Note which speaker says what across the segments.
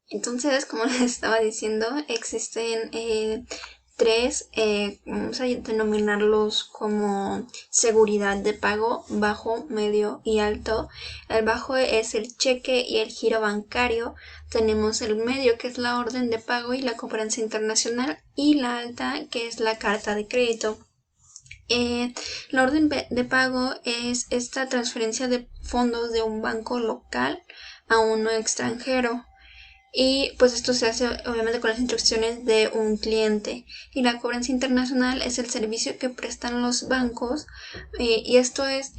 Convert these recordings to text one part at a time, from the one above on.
Speaker 1: Entonces, como les estaba diciendo, existen tres, vamos a denominarlos como seguridad de pago: bajo, medio y alto. El bajo es el cheque y el giro bancario. Tenemos el medio, que es la orden de pago y la cobranza internacional, y la alta, que es la carta de crédito. La orden de pago es esta transferencia de fondos de un banco local a uno extranjero. Y pues esto se hace obviamente con las instrucciones de un cliente. Y la cobranza internacional es el servicio que prestan los bancos. Y esto es,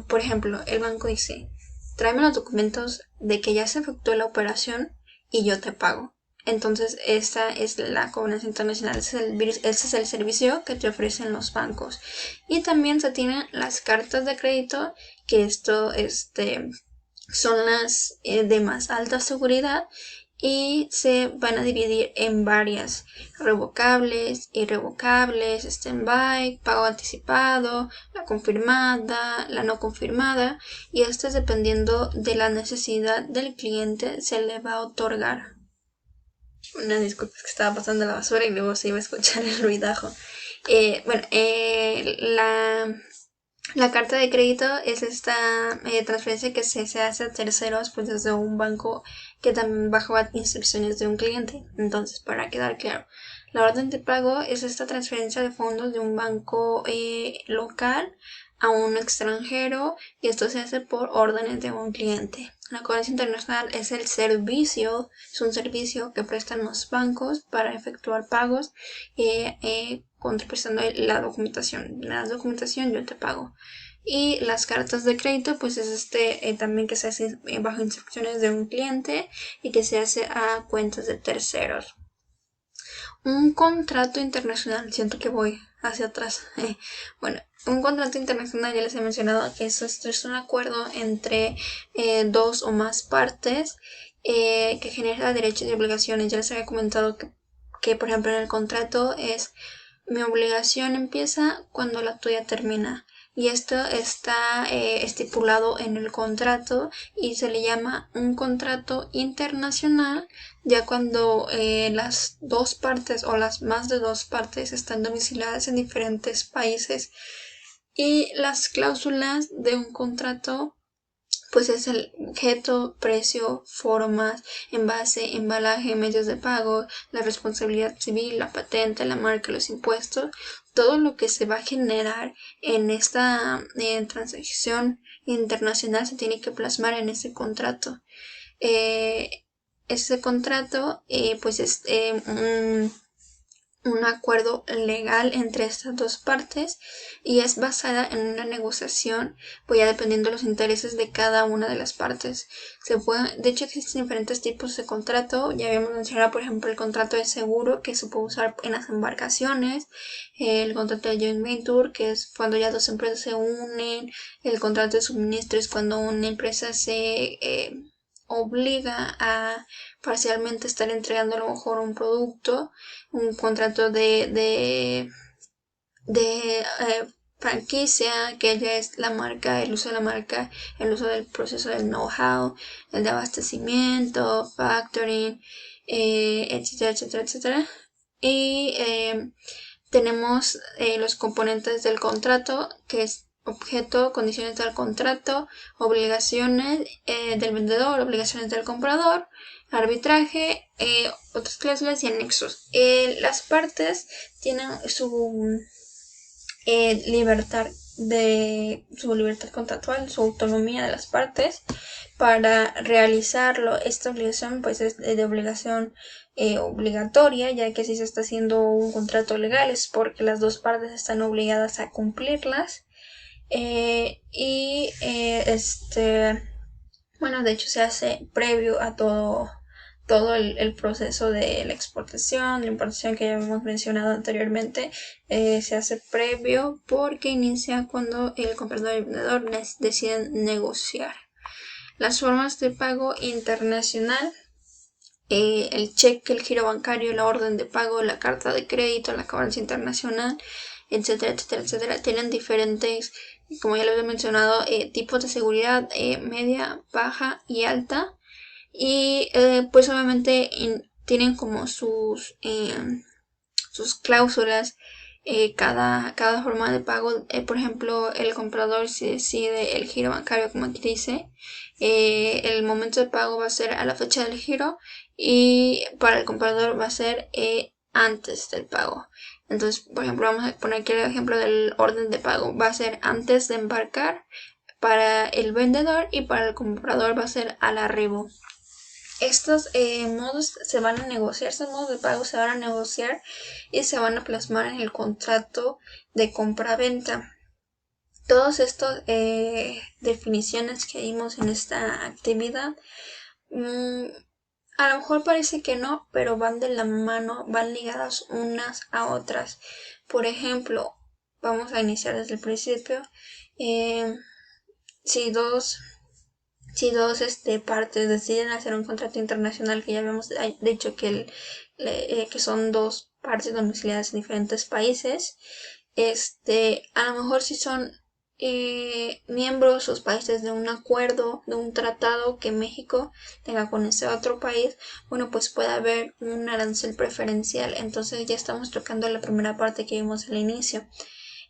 Speaker 1: por ejemplo, el banco dice: tráeme los documentos de que ya se efectuó la operación y yo te pago. Entonces esta es la cobranza internacional, ese es el servicio que te ofrecen los bancos. Y también se tienen las cartas de crédito, que esto son las de más alta seguridad, y se van a dividir en varias: revocables, irrevocables, stand-by, pago anticipado, la confirmada, la no confirmada, y esto es dependiendo de la necesidad del cliente se le va a otorgar. Una disculpa, es que estaba pasando la basura y luego se iba a escuchar el ruidajo. La carta de crédito es esta transferencia que se hace a terceros, pues desde un banco que también bajo instrucciones de un cliente. Entonces, para quedar claro, la orden de pago es esta transferencia de fondos de un banco local a un extranjero, y esto se hace por órdenes de un cliente. La cobranza internacional es un servicio que prestan los bancos para efectuar pagos, contraprestando la documentación. Me das documentación, yo te pago. Y las cartas de crédito, pues es también que se hace bajo instrucciones de un cliente y que se hace a cuentas de terceros. Un contrato internacional, siento que voy hacia atrás. Bueno, un contrato internacional, ya les he mencionado que esto es un acuerdo entre dos o más partes que genera derechos y obligaciones. Ya les había comentado que, por ejemplo, en el contrato es: mi obligación empieza cuando la tuya termina. Y esto está estipulado en el contrato y se le llama un contrato internacional ya cuando las dos partes o las más de dos partes están domiciliadas en diferentes países. Y las cláusulas de un contrato, pues es el objeto, precio, formas, envase, embalaje, medios de pago, la responsabilidad civil, la patente, la marca, los impuestos, todo lo que se va a generar en esta transacción internacional se tiene que plasmar en ese contrato. Ese contrato pues es un acuerdo legal entre estas dos partes y es basada en una negociación, pues ya dependiendo de los intereses de cada una de las partes. De hecho, existen diferentes tipos de contrato. Ya habíamos mencionado, por ejemplo, el contrato de seguro, que se puede usar en las embarcaciones, el contrato de joint venture, que es cuando ya dos empresas se unen, el contrato de suministro es cuando una empresa se obliga a parcialmente estar entregando a lo mejor un producto, un contrato de franquicia, que ya es la marca, el uso de la marca, el uso del proceso del know-how, el de abastecimiento, factoring, etcétera, etcétera, etcétera. Y tenemos los componentes del contrato, que es objeto, condiciones del contrato, obligaciones del vendedor, obligaciones del comprador, arbitraje, otras cláusulas y anexos. Las partes tienen su su libertad contractual, su autonomía de las partes para realizarlo. Esta obligación pues es de obligación obligatoria, ya que si se está haciendo un contrato legal es porque las dos partes están obligadas a cumplirlas. Bueno, de hecho se hace previo a todo el proceso de la exportación, la importación que ya hemos mencionado anteriormente. Se hace previo porque inicia cuando el comprador y el vendedor deciden negociar. Las formas de pago internacional: el cheque, el giro bancario, la orden de pago, la carta de crédito, la cobranza internacional, etcétera, etcétera, etcétera. Tienen diferentes, como ya les he mencionado, tipos de seguridad: media, baja y alta. y pues obviamente tienen como sus cláusulas. Cada forma de pago, por ejemplo, el comprador si decide el giro bancario, como aquí dice, el momento de pago va a ser a la fecha del giro, y para el comprador va a ser antes del pago. Entonces, por ejemplo, vamos a poner aquí el ejemplo del orden de pago. Va a ser antes de embarcar para el vendedor, y para el comprador va a ser al arribo. Estos modos se van a negociar, estos modos de pago se van a negociar y se van a plasmar en el contrato de compra-venta. Todas estas definiciones que vimos en esta actividad, a lo mejor parece que no, pero van de la mano, van ligadas unas a otras. Por ejemplo, vamos a iniciar desde el principio. Si dos partes deciden hacer un contrato internacional, que ya habíamos dicho que son dos partes domiciliadas en diferentes países, a lo mejor si son miembros sus países de un acuerdo, de un tratado que México tenga con ese otro país, bueno, pues puede haber un arancel preferencial. Entonces ya estamos tocando la primera parte que vimos al inicio.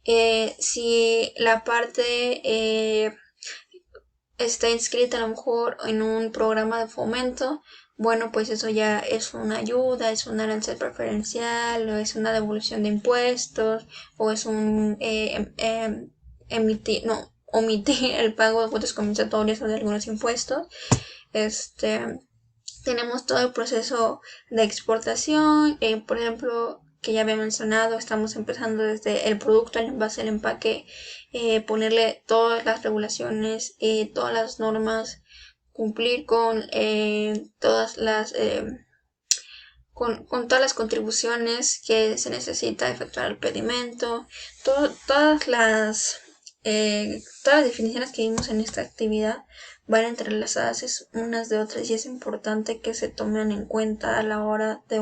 Speaker 1: Si la parte está inscrita a lo mejor en un programa de fomento, bueno, pues eso ya es una ayuda, es un arancel preferencial, o es una devolución de impuestos, o es un omitir el pago de cuotas compensatorias o de algunos impuestos. Tenemos todo el proceso de exportación, por ejemplo, que ya había mencionado, estamos empezando desde el producto, el envase, el empaque, ponerle todas las regulaciones, todas las normas, cumplir con todas las con todas las contribuciones que se necesita efectuar el pedimento, todas las definiciones que vimos en esta actividad van entrelazadas unas de otras, y es importante que se tomen en cuenta a la hora de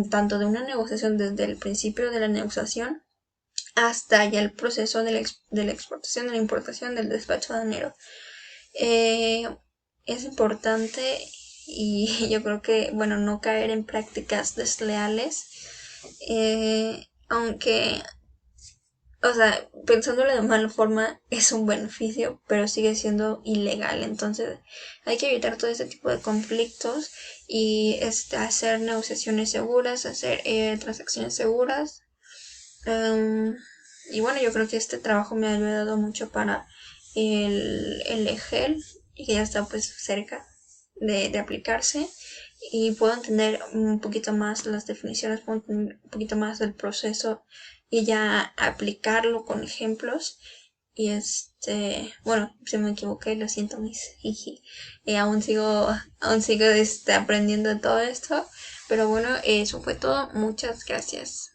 Speaker 1: tanto de una negociación, desde el principio de la negociación hasta ya el proceso de la exportación, de la importación, del despacho aduanero. Es importante, y yo creo que, bueno, no caer en prácticas desleales, aunque, o sea, pensándolo de mala forma, es un beneficio, pero sigue siendo ilegal. Entonces hay que evitar todo este tipo de conflictos y hacer negociaciones seguras, hacer transacciones seguras. Y bueno, yo creo que este trabajo me ha ayudado mucho para el EGEL, y que ya está pues cerca de aplicarse, y puedo entender un poquito más las definiciones, puedo entender un poquito más del proceso y ya aplicarlo con ejemplos. Y bueno, si me equivoqué, lo siento, mis jiji. Aún sigo aprendiendo de todo esto, pero bueno, eso fue todo. Muchas gracias.